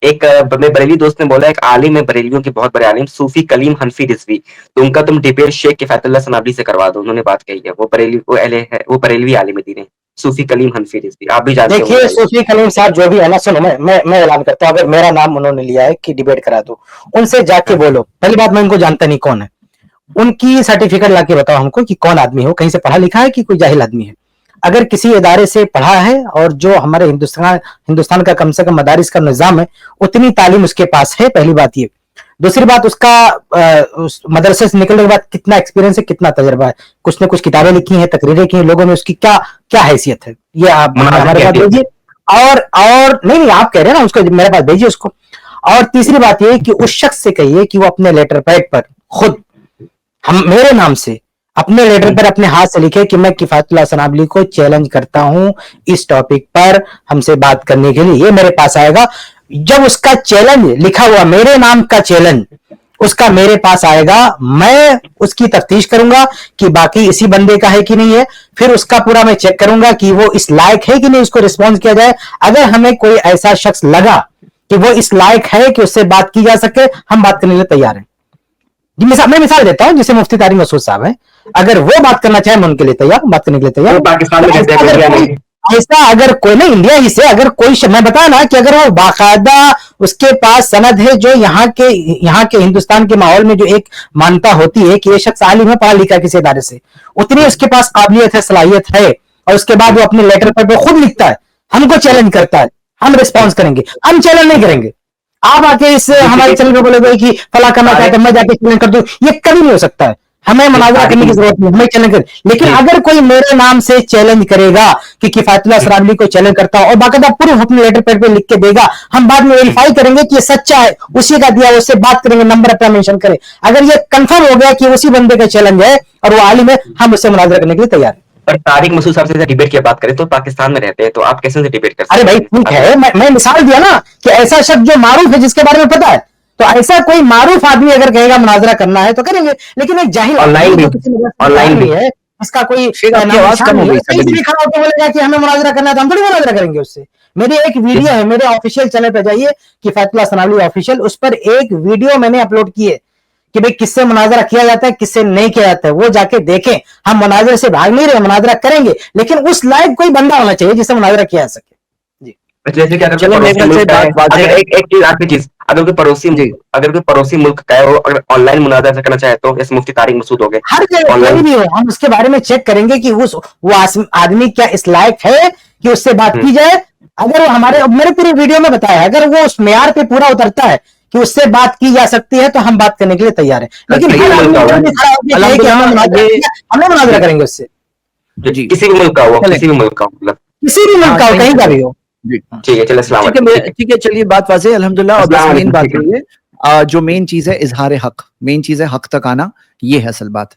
ایک میرے بریلی دوست نے بولا ایک عالم ہے بریلیوں کے بہت بڑے عالم صوفی کلیم حنفی رضوی، تو ان کا تم ڈیبیٹ شیخ کفایت اللہ سنابلی سے کروا دو، انہوں نے بات کہی ہے، وہ بریلی وہ اہل ہے، وہ بریلوی عالم دین ہے صوفی کلیم حنفی رضوی، آپ بھی جانتے ہوں دیکھیے گے۔ صوفی کلیم صاحب جو بھی ہے نا، سنو میں اعلان کرتا ہوں، اگر میرا نام انہوں نے لیا ہے کہ ڈیبیٹ کرا دو، ان سے جا کے بولو، پہلی بات میں ان کو جانتا نہیں کون ہے، ان کی سرٹیفکیٹ لا کے بتاؤ ہم کو کہ کون آدمی ہو، کہیں سے پڑھا لکھا ہے کہ کوئی جاہل آدمی ہے، اگر کسی ادارے سے پڑھا ہے اور جو ہمارے ہندوستان کا کم سے کم مدارس کا نظام ہے اتنی تعلیم اس کے پاس ہے، پہلی بات یہ، دوسری بات اس کا مدرسے سے نکلنے کے بعد کتنا ایکسپیرینس ہے، کتنا تجربہ ہے، کچھ نہ کچھ کتابیں لکھی ہیں، تقریریں کی ہیں، لوگوں میں اس کی کیا حیثیت ہے، یہ آپ ہمارے پاس بھیجیے، اور نہیں آپ کہہ رہے ہیں نا اس کو میرے پاس بھیجیے اس کو، اور تیسری بات یہ کہ اس شخص سے کہیے کہ وہ اپنے لیٹر پیڈ پر خود میرے نام سے اپنے لیٹر پر اپنے ہاتھ سے لکھے کہ میں کفایت اللہ سنابلی کو چیلنج کرتا ہوں اس ٹاپک پر ہم سے بات کرنے کے لیے، یہ میرے پاس آئے گا، جب اس کا چیلنج لکھا ہوا میرے نام کا چیلنج اس کا میرے پاس آئے گا، میں اس کی تفتیش کروں گا کہ باقی اسی بندے کا ہے کہ نہیں ہے، پھر اس کا پورا میں چیک کروں گا کہ وہ اس لائق ہے کہ نہیں، اس کو رسپانس کیا جائے، اگر ہمیں کوئی ایسا شخص لگا کہ وہ اس لائق ہے کہ اس سے بات کی جا سکے، ہم بات کرنے کے لیے تیار ہیں۔ میں مثال دیتا ہوں، جیسے مفتی طارق مسعود صاحب ہیں، اگر وہ بات کرنا چاہیں میں ان کے لیے تیار، بات کرنے کے لیے تیار وہ پاکستان میں رہتے ہیں، انڈیا میں۔ ایسا اگر کوئی نہیں انڈیا ہی سے اگر کوئی میں بتا نا کہ اگر وہ باقاعدہ اس کے پاس سند ہے جو یہاں کے ہندوستان کے ماحول میں جو ایک مانتا ہوتی ہے کہ یہ شخص عالم ہے، پڑھا لکھا ہے کسی ادارے سے، اتنی اس کے پاس قابلیت ہے، صلاحیت ہے، اور اس کے بعد وہ اپنے لیٹر پر خود لکھتا ہے، ہم کو چیلنج کرتا ہے، ہم ریسپانس کریں گے، ہم چیلنج نہیں کریں گے۔ آپ آ کے اس ہمارے چینل پہ بولے گئے کہ فلاں کرنا چاہتے ہیں، میں جا کے چیلنج کر دوں، یہ کبھی نہیں ہو سکتا ہے، ہمیں مناظرہ کرنے کی ضرورت نہیں، ہمیں چیلنج کریں، لیکن اگر کوئی میرے نام سے چیلنج کرے گا کہ کفایت اللہ سنابلی کو چیلنج کرتا ہوں اور باقاعدہ پروف اپنے لیٹر پیڈ پہ لکھ کے دے گا، ہم بعد میں ویریفائی کریں گے کہ یہ سچا ہے، اسی کا دیا، اس سے بات کریں گے، نمبر اپنا مینشن کریں، اگر یہ کنفرم ہو گیا کہ اسی بندے کا چیلنج ہے اور وہ عالم ہے، ہم اس سے مناظرہ کرنے کے لیے تیار ہیں۔ اور طارق مسعود صاحب سے ڈیبیٹ کی بات کریں تو پاکستان میں رہتے ہیں، تو آپ کیسے ڈیبیٹ کر ارے سکتے بھائی ٹھیک ہے، میں مثال دیا نا کہ ایسا شخص جو معروف ہے جس کے بارے میں پتا ہے، تو ایسا کوئی معروف آدمی اگر کہے گا مناظرہ کرنا ہے تو کریں گے، لیکن ایک جاہل آدمی جو کسی نہیں ہے، اس کا کوئی آواز کم ہو گئی کھڑا ہو کے بولے گا کہ ہمیں مناظرہ کرنا ہے تو ہم تھوڑی مناظرہ کریں گے اس سے۔ میری ایک ویڈیو ہے، میرے آفیشیل چینل پہ جائیے کفایت اللہ سنابلی آفیشیل، اس پر ایک ویڈیو میں نے اپلوڈ کی ہے کہ بھئی کس سے مناظرہ کیا جاتا ہے، کس سے نہیں کیا جاتا ہے، وہ جا کے دیکھیں، ہم مناظرے سے بھاگ نہیں رہے، مناظرہ کریں گے، لیکن اس لائق کوئی بندہ ہونا چاہیے جس سے مناظرہ کیا جا سکے۔ جیسے کہ اگر ایک چیز آخری چیز، اگر کوئی پڑوسی ملک کا ہے وہ اگر آن لائن مناظرہ کرنا چاہے تو جیسے مفتی طارق مسعود ہو گئے، ہر جگہ کوئی بھی ہو، ہم اس کے بارے میں چیک کریں گے کہ وہ آدمی کیا اس لائق ہے کہ اس سے بات کی جائے، اگر وہ میرے پوری ویڈیو میں بتایا ہے، اگر وہ اس معیار پہ پورا اترتا ہے کہ اس سے بات کی جا سکتی ہے تو ہم بات کرنے کے لیے تیار ہیں، لیکن ہر آدمی ہم مناظرہ کریں گے اس سے، کسی بھی ملک کا ہو، کسی بھی ملک کا ہو، مطلب کسی بھی ملک کا ہو، کہیں کا بھی ہو۔ ٹھیک ہے، چلے السلام علیکم۔ ٹھیک ہے، چلیے بات واضح الحمدللہ، اور بس مین بات یہ ہے، جو مین چیز ہے اظہار حق، مین چیز ہے حق تک آنا، یہ ہے اصل بات۔